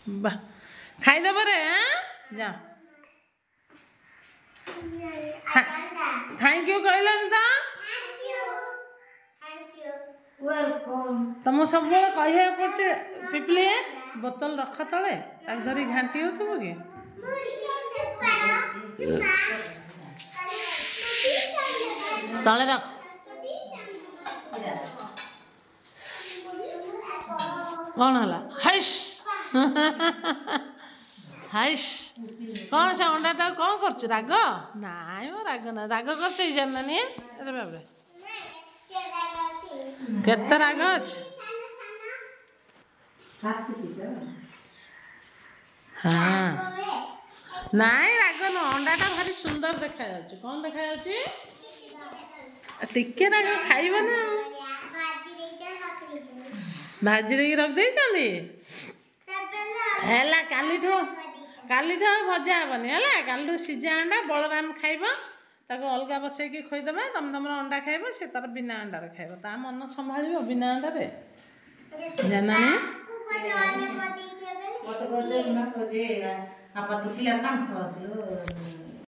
ବାহ ଖାଇଦେବ ରେ ଯା thank you कहलानी तो तुमको सब कह पड़े पिपली बोतल रख तले धरी घाटी हो कि तले रख कौन है हाइश हाइश कौन से अंडाटा कौन कर राग नाई मो राग ना राग कर जानी अरे बाबरे केते राग अच्छे हाँ नाई राग न अंडाटा भारी सुंदर देखा कौन देखा टिके राग खाइब ना भाजी देकी रख दे काली भजा हेनी है काली सीझा अंडा बलराम खाइब ताको अलग बसैकी खोईदेव तुम तुम अंडा खाइब सी तार बिना अंडार खाइब ता मन संभाल बिना अंडार जानी